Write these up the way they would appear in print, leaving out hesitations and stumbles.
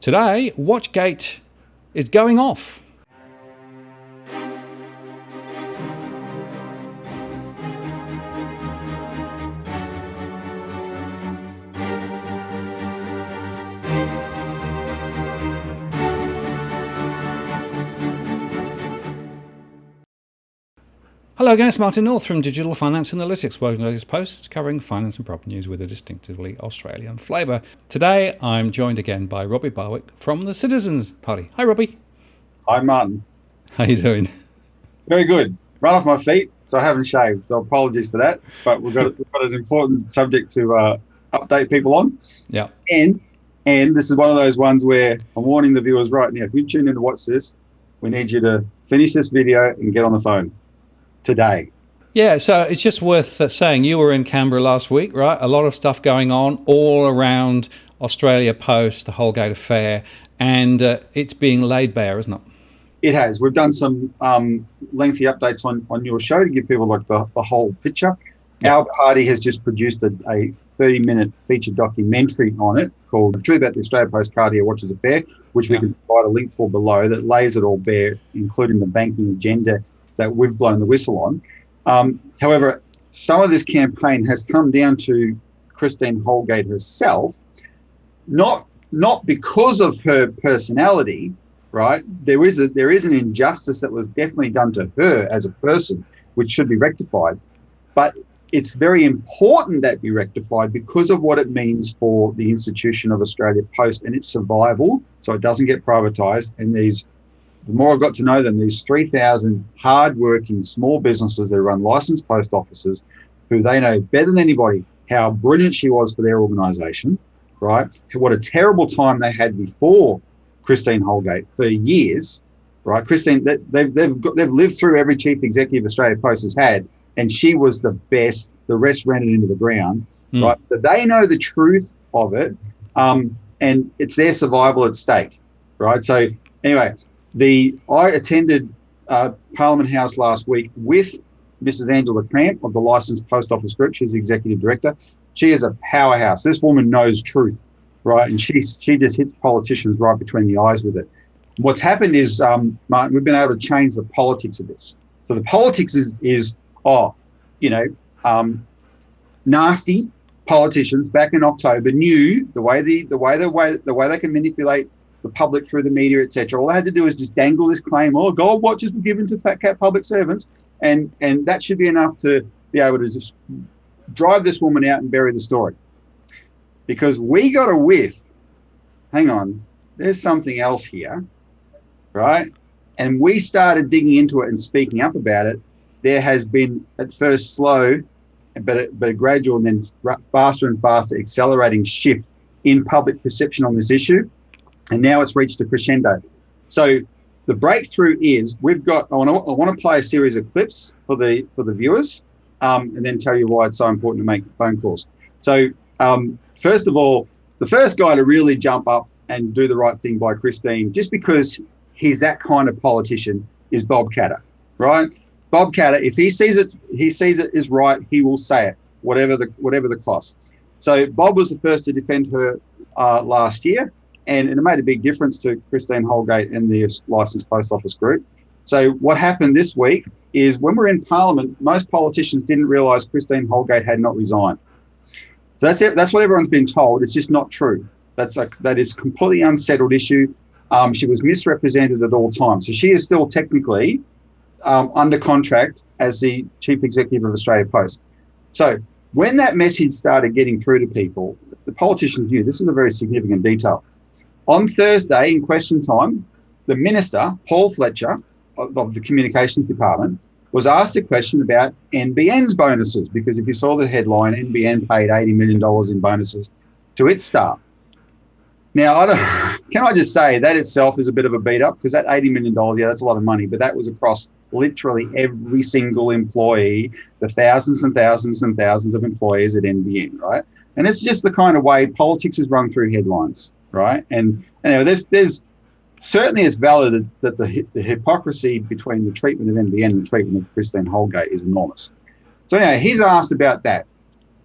Today, Watchgate is going off. Hello again, it's Martin North from Digital Finance Analytics, working on latest posts covering finance and property news with a distinctively Australian flavour. Today, I'm joined again by Robbie Barwick from the Citizens Party. Hi, Robbie. Hi, Martin. How you doing? Very good. Run off my feet, so I haven't shaved, so apologies for that. But we've got an important subject to update people on. Yeah. And this is one of those ones where I'm warning the viewers right now, if you tune in to watch this, we need you to finish this video and get on the phone today. Yeah, so it's just worth saying you were in Canberra last week, right? A lot of stuff going on all around Australia Post, the Holgate affair, and it's being laid bare, isn't it? It has. We've done some lengthy updates on your show to give people like the whole picture. Yep. Our party has just produced a 30-minute feature documentary on it called True About the Australia Post Cartier Watches Affair, which we can provide a link for below that lays it all bare, including the banking agenda that we've blown the whistle on. However, some of this campaign has come down to Christine Holgate herself, not because of her personality, right? There is an injustice that was definitely done to her as a person, which should be rectified. But it's very important that be rectified because of what it means for the institution of Australia Post and its survival, so it doesn't get privatised. And the more I've got to know them, these 3,000 hard-working small businesses that run licensed post offices who they know better than anybody how brilliant she was for their organisation, right? What a terrible time they had before Christine Holgate for years, right? Christine, they've lived through every chief executive Australia Post has had, and she was the best. The rest ran it into the ground, right? So they know the truth of it, and it's their survival at stake, right? So anyway, I attended Parliament House last week with Mrs. Angela Cramp of the Licensed Post Office Group. She's the executive director. She is a powerhouse. This woman knows truth, right? And she just hits politicians right between the eyes with it. What's happened is, Martin, we've been able to change the politics of this. So the politics is nasty politicians back in October knew the way they can manipulate the public through the media, etc. All they had to do is just dangle this claim, gold watches were given to fat cat public servants, and that should be enough to be able to just drive this woman out and bury the story. Because we got a whiff, hang on, there's something else here, right? And we started digging into it and speaking up about it. There has been at first slow, but a gradual and then faster and faster accelerating shift in public perception on this issue. And now it's reached a crescendo. So the breakthrough is we've got. I want to play a series of clips for the viewers, and then tell you why it's so important to make phone calls. So first of all, the first guy to really jump up and do the right thing by Christine, just because he's that kind of politician, is Bob Katter, right? Bob Katter, if he sees it is right, he will say it, whatever the cost. So Bob was the first to defend her last year. And it made a big difference to Christine Holgate and the Licensed Post Office Group. So what happened this week is when we're in Parliament, most politicians didn't realise Christine Holgate had not resigned. So that's it. That's what everyone's been told. It's just not true. That is a completely unsettled issue. She was misrepresented at all times. So she is still technically under contract as the Chief Executive of Australia Post. So when that message started getting through to people, the politicians knew this is a very significant detail. On Thursday, in question time, the Minister, Paul Fletcher, of the Communications Department, was asked a question about NBN's bonuses, because if you saw the headline, NBN paid $80 million in bonuses to its staff. Now, can I just say that itself is a bit of a beat up, because that $80 million, that's a lot of money, but that was across literally every single employee, the thousands and thousands and thousands of employees at NBN, right? And it's just the kind of way politics is run through headlines. Right, and there's certainly it's valid that the hypocrisy between the treatment of NBN and the treatment of Christine Holgate is enormous. So anyway, he's asked about that,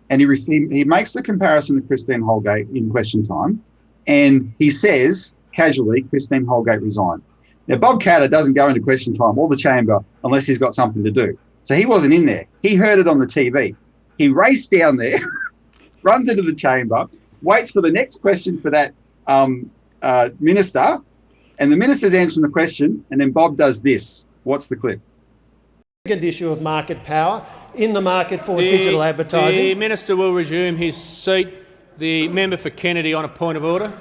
and he makes the comparison to Christine Holgate in question time, and he says casually, Christine Holgate resigned. Now, Bob Catter doesn't go into question time or the chamber unless he's got something to do. So he wasn't in there. He heard it on the TV. He raced down there, runs into the chamber, waits for the next question for that minister, and the minister's answering the question, and then Bob does this. What's the clip? Second issue of market power in the market for digital advertising. The minister will resume his seat. The member for Kennedy on a point of order.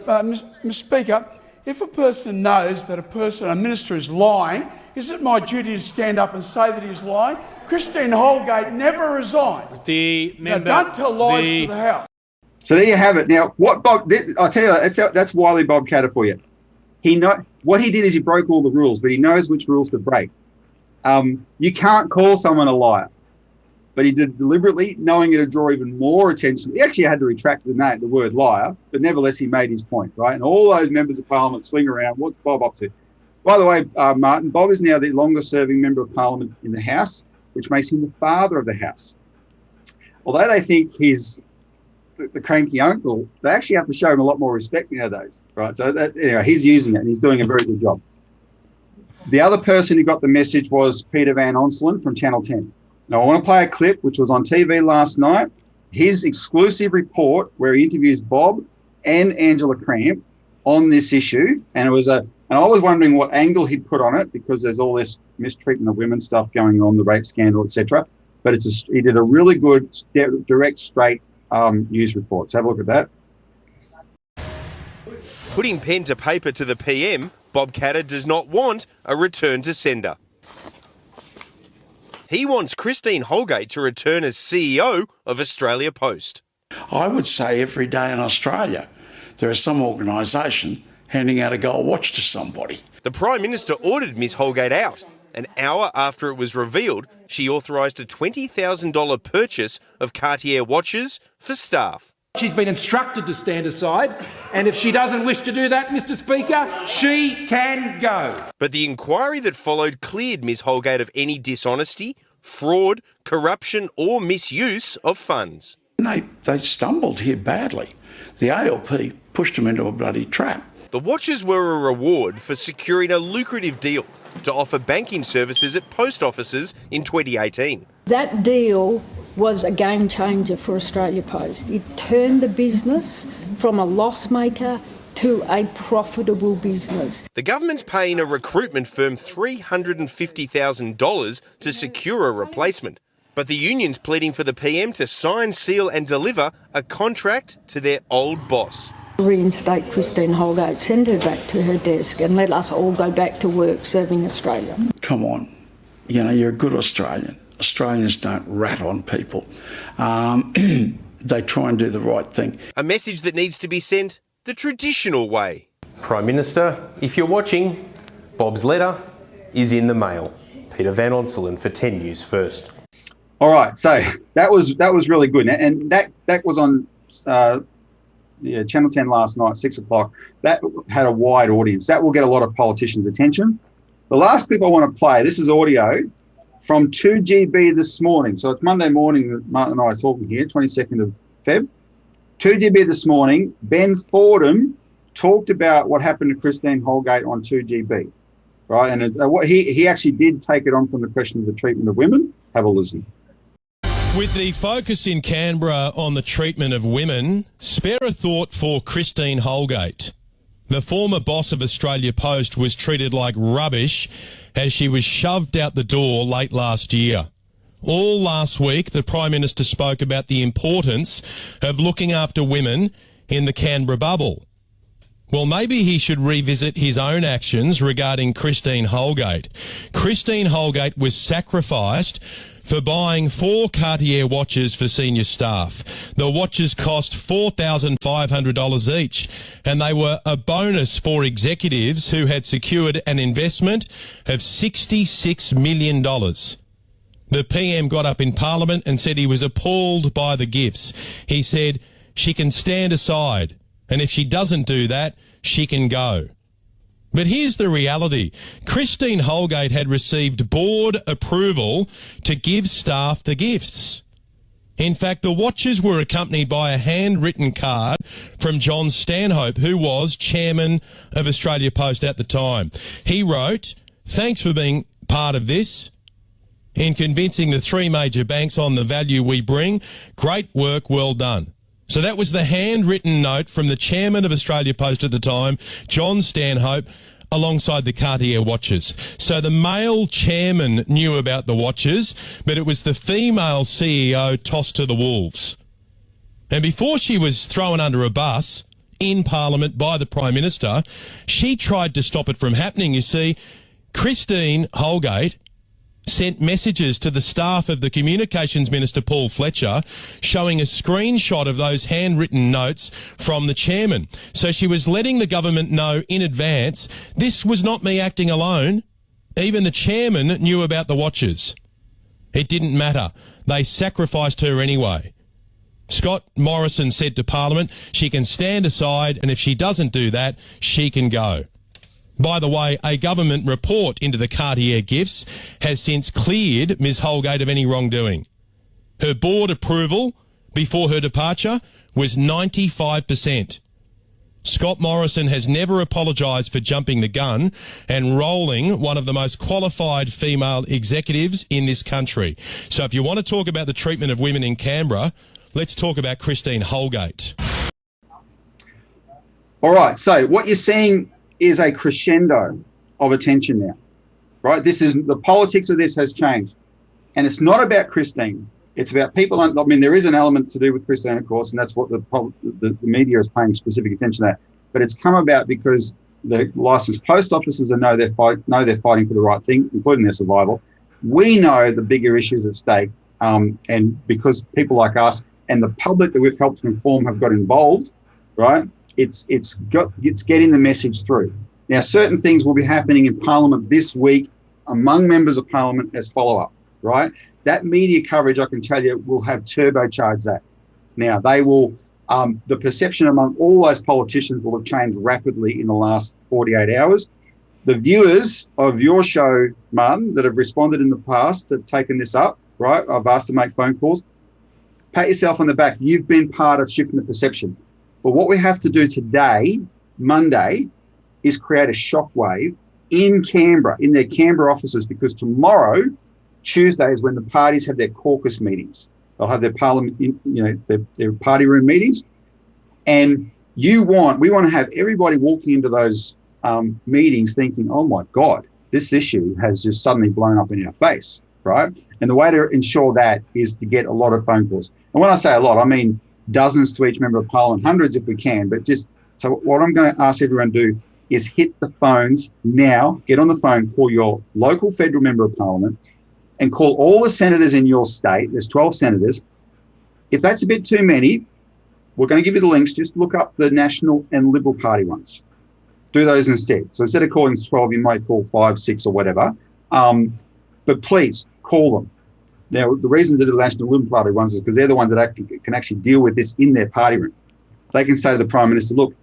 Mr. Speaker, if a person knows that a minister is lying, is it my duty to stand up and say that he's lying? Christine Holgate never resigned. The member. Now, don't tell lies to the House. So there you have it. Now, what Bob? I'll tell you, that's wily Bob Catter for you. What he did is he broke all the rules, but he knows which rules to break. You can't call someone a liar, but he did deliberately, knowing it would draw even more attention. He actually had to retract the word liar, but nevertheless he made his point, right? And all those members of Parliament swing around. What's Bob up to? By the way, Martin, Bob is now the longest-serving member of Parliament in the House, which makes him the father of the House. Although they think he's the cranky uncle, they actually have to show him a lot more respect nowadays, right? So anyway, he's using it and he's doing a very good job. The other person who got the message was Peter Van Onselen from Channel 10. Now, I want to play a clip which was on TV last night, his exclusive report where he interviews Bob and Angela Cramp on this issue. And I was wondering what angle he'd put on it because there's all this mistreatment of women stuff going on, the rape scandal, etc. But he did a really good, direct, straight news report. So have a look at that. Putting pen to paper to the PM, Bob Catter does not want a return to sender. He wants Christine Holgate to return as CEO of Australia Post. I would say every day in Australia there is some organisation handing out a gold watch to somebody. The Prime Minister ordered Ms Holgate out. An hour after it was revealed, she authorised a $20,000 purchase of Cartier watches for staff. She's been instructed to stand aside, and if she doesn't wish to do that, Mr. Speaker, she can go. But the inquiry that followed cleared Ms Holgate of any dishonesty, fraud, corruption or misuse of funds. They stumbled here badly. The ALP pushed them into a bloody trap. The watches were a reward for securing a lucrative deal to offer banking services at post offices in 2018. That deal was a game changer for Australia Post. It turned the business from a loss maker to a profitable business. The government's paying a recruitment firm $350,000 to secure a replacement, but the union's pleading for the PM to sign, seal and deliver a contract to their old boss. Reinstate Christine Holgate, send her back to her desk and let us all go back to work serving Australia. Come on, you're a good Australian. Australians don't rat on people. They try and do the right thing. A message that needs to be sent the traditional way. Prime Minister, if you're watching, Bob's letter is in the mail. Peter Van Onselen for 10 News First. All right, so that was really good, and that was on Channel 10 last night, 6 o'clock. That had a wide audience. That will get a lot of politicians' attention. The last clip I want to play, this is audio from 2GB this morning. So it's Monday morning that Martin and I are talking here, 22nd of Feb. 2GB this morning, Ben Fordham talked about what happened to Christine Holgate on 2GB, right? And he actually did take it on from the question of the treatment of women. Have a listen. With the focus in Canberra on the treatment of women, spare a thought for Christine Holgate. The former boss of Australia Post was treated like rubbish as she was shoved out the door late last year. All last week, the Prime Minister spoke about the importance of looking after women in the Canberra bubble. Well, maybe he should revisit his own actions regarding Christine Holgate. Christine Holgate was sacrificed for buying 4 Cartier watches for senior staff. The watches cost $4,500 each, and they were a bonus for executives who had secured an investment of $66 million. The PM got up in Parliament and said he was appalled by the gifts. He said she can stand aside, and if she doesn't do that, she can go. But here's the reality. Christine Holgate had received board approval to give staff the gifts. In fact, the watches were accompanied by a handwritten card from John Stanhope, who was chairman of Australia Post at the time. He wrote, "Thanks for being part of this in convincing the three major banks on the value we bring. Great work, well done." So that was the handwritten note from the chairman of Australia Post at the time, John Stanhope, alongside the Cartier watches. So the male chairman knew about the watches, but it was the female CEO tossed to the wolves. And before she was thrown under a bus in Parliament by the Prime Minister, she tried to stop it from happening. You see, Christine Holgate sent messages to the staff of the Communications Minister, Paul Fletcher, showing a screenshot of those handwritten notes from the chairman. So she was letting the government know in advance, this was not me acting alone. Even the chairman knew about the watches. It didn't matter. They sacrificed her anyway. Scott Morrison said to Parliament, she can stand aside, and if she doesn't do that, she can go. By the way, a government report into the Cartier gifts has since cleared Ms Holgate of any wrongdoing. Her board approval before her departure was 95%. Scott Morrison has never apologised for jumping the gun and rolling one of the most qualified female executives in this country. So if you want to talk about the treatment of women in Canberra, let's talk about Christine Holgate. All right, so what you're seeing is a crescendo of attention now, right? The politics of this has changed. And it's not about Christine. It's about people. I mean, there is an element to do with Christine, of course, and that's what the media is paying specific attention to. But it's come about because the licensed post officers know they're fighting for the right thing, including their survival. We know the bigger issues at stake, and because people like us and the public that we've helped to inform have got involved, right? It's getting the message through. Now, certain things will be happening in Parliament this week among members of Parliament as follow-up, right? That media coverage, I can tell you, will have turbocharged that. Now, they will, the perception among all those politicians will have changed rapidly in the last 48 hours. The viewers of your show, Martin, that have responded in the past, that have taken this up, right? I've asked to make phone calls. Pat yourself on the back. You've been part of shifting the perception. But what we have to do today, Monday, is create a shockwave in Canberra, in their Canberra offices, because tomorrow, Tuesday, is when the parties have their caucus meetings. They'll have their parliament, their party room meetings. And we want to have everybody walking into those meetings thinking, oh my God, this issue has just suddenly blown up in our face, right? And the way to ensure that is to get a lot of phone calls. And when I say a lot, I mean dozens to each member of Parliament, hundreds if we can. But so what I'm going to ask everyone to do is hit the phones now, get on the phone, call your local federal member of Parliament and call all the senators in your state. There's 12 senators. If that's a bit too many, we're going to give you the links. Just look up the National and Liberal Party ones. Do those instead. So instead of calling 12, you might call 5, 6 or whatever. But please call them. Now, the reason to do the National Liberal Party ones is because they're the ones that can actually deal with this in their party room. They can say to the Prime Minister, look,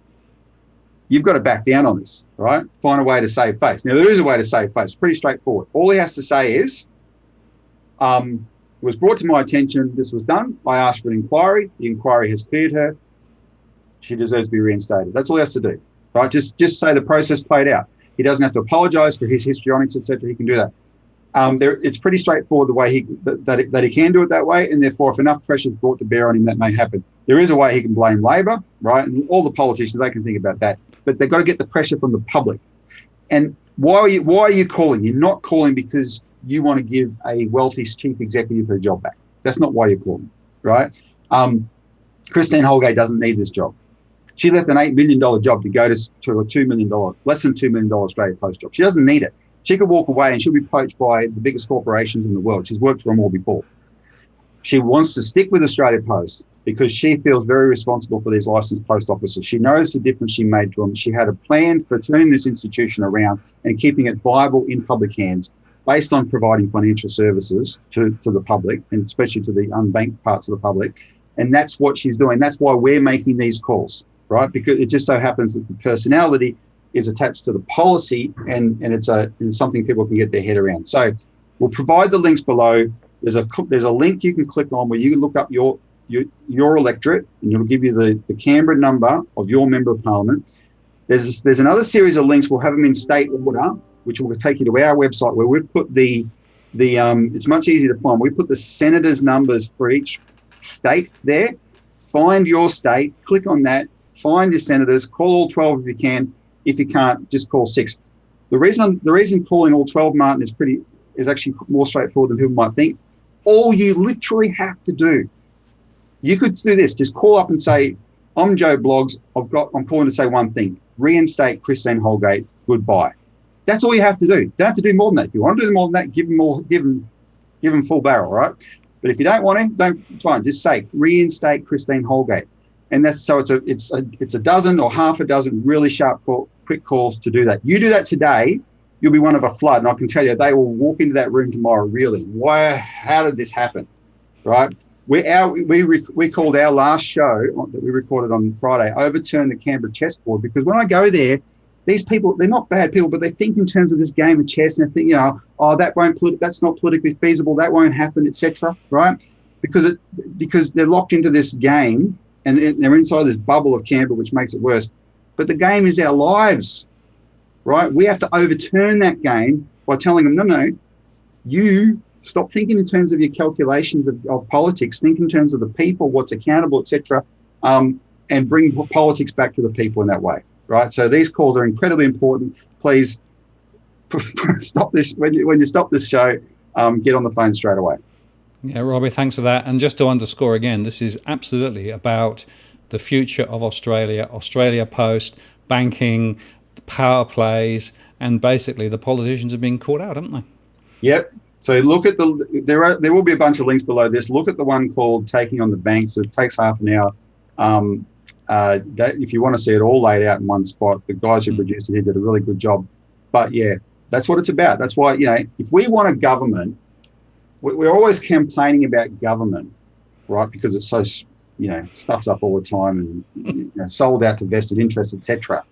you've got to back down on this, right? Find a way to save face. Now, there is a way to save face. Pretty straightforward. All he has to say is, it was brought to my attention, this was done. I asked for an inquiry. The inquiry has cleared her. She deserves to be reinstated. That's all he has to do, right? Just say the process played out. He doesn't have to apologise for his histrionics, etc. He can do that. It's pretty straightforward the way that he can do it that way, and therefore if enough pressure is brought to bear on him, that may happen. There is a way he can blame Labor, right? And all the politicians, they can think about that. But they've got to get the pressure from the public. And why are you calling? You're not calling because you want to give a wealthy chief executive her job back. That's not why you're calling, right? Christine Holgate doesn't need this job. She left an $8 million job to go to a $2 million, less than $2 million Australia Post job. She doesn't need it. She could walk away and she'll be poached by the biggest corporations in the world. She's worked for them all before. She wants to stick with Australia Post because she feels very responsible for these licensed post officers. She knows the difference she made to them. She had a plan for turning this institution around and keeping it viable in public hands based on providing financial services to the public and especially to the unbanked parts of the public. And that's what she's doing. That's why we're making these calls, right? Because it just so happens that the personality is attached to the policy and it's something people can get their head around. So we'll provide the links below. there's a link you can click on where you can look up your electorate, and it'll give you the Canberra number of your member of parliament. There's another series of links. We'll have them in state order, which will take you to our website where we've put the it's much easier to find. We put the senators' numbers for each state there. Find your state, click on that, find your senators, call all 12 if you can. If you can't, just call 6. The reason calling all 12, Martin, is actually more straightforward than people might think. All you literally have to do, you could do this, just call up and say, I'm Joe Bloggs, I'm calling to say one thing: reinstate Christine Holgate, goodbye. That's all you have to do. You don't have to do more than that. If you want to do more than that, give them full barrel, right? But if you don't want to, it's fine. Just say reinstate Christine Holgate, and that's so it's a dozen or half a dozen really sharp, quick calls to do that. You do that today, you'll be one of a flood, and I can tell you they will walk into that room tomorrow. Really, how did this happen, right? We called our last show that we recorded on Friday, Overturn the Canberra Chessboard, because when I go there, these people, they're not bad people, but they think in terms of this game of chess, and they think, that's not politically feasible, that won't happen, etc. Right? Because they're locked into this game, and they're inside this bubble of Canberra, which makes it worse. But the game is our lives, right? We have to overturn that game by telling them, no, you stop thinking in terms of your calculations of politics, think in terms of the people, what's accountable, etc., and bring politics back to the people in that way. Right, so these calls are incredibly important. Please stop this when you stop this show. Get on the phone straight away. Yeah, Robbie, thanks for that. And just to underscore again, this is absolutely about the future of Australia, Australia Post, banking, the power plays, and basically the politicians are being caught out, haven't they? Yep. So look at there will be a bunch of links below this. Look at the one called Taking on the Banks. It takes half an hour. If you want to see it all laid out in one spot, the guys who produced it here did a really good job. But yeah, that's what it's about. That's why, if we want a government, we're always complaining about government, right? Because it's so, stuffs up all the time and sold out to vested interests, etc.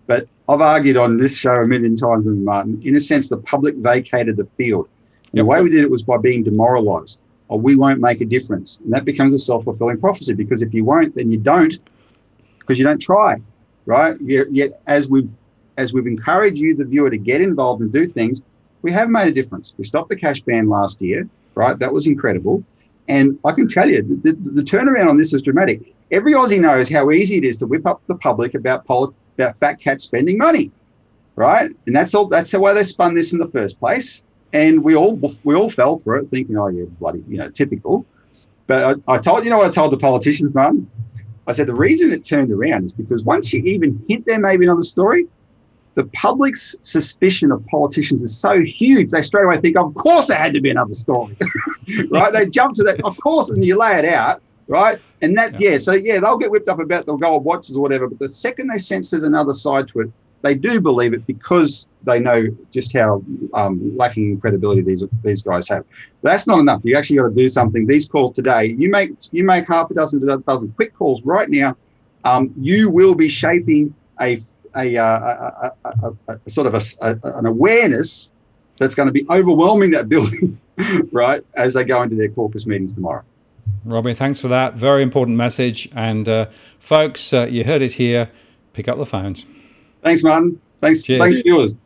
But I've argued on this show a million times with Martin, in a sense, the public vacated the field. And the way we did it was by being demoralised. Or we won't make a difference. And that becomes a self-fulfilling prophecy, because if you won't, then you don't, because you don't try, right? Yet as we've encouraged you, the viewer, to get involved and do things, we have made a difference. We stopped the cash ban last year, right? That was incredible. And I can tell you, the turnaround on this is dramatic. Every Aussie knows how easy it is to whip up the public about fat cats spending money, right? And that's the way they spun this in the first place. And we all fell for it, thinking, oh yeah, bloody, typical. But I told the politicians, Martin, I said the reason it turned around is because once you even hint there maybe another story, the public's suspicion of politicians is so huge, they straight away think, of course there had to be another story, right? They jump to that, of course, and you lay it out, right? And that's, they'll get whipped up about the gold watches or whatever, but the second they sense there's another side to it, they do believe it, because they know just how lacking in credibility these guys have. But that's not enough. You actually got to do something. These calls today, you make half a dozen to a dozen quick calls right now. You will be shaping a sort of an awareness that's going to be overwhelming that building, right, as they go into their caucus meetings tomorrow. Robbie, thanks for that. Very important message. And folks, you heard it here. Pick up the phones. Thanks, Martin. Thanks, viewers.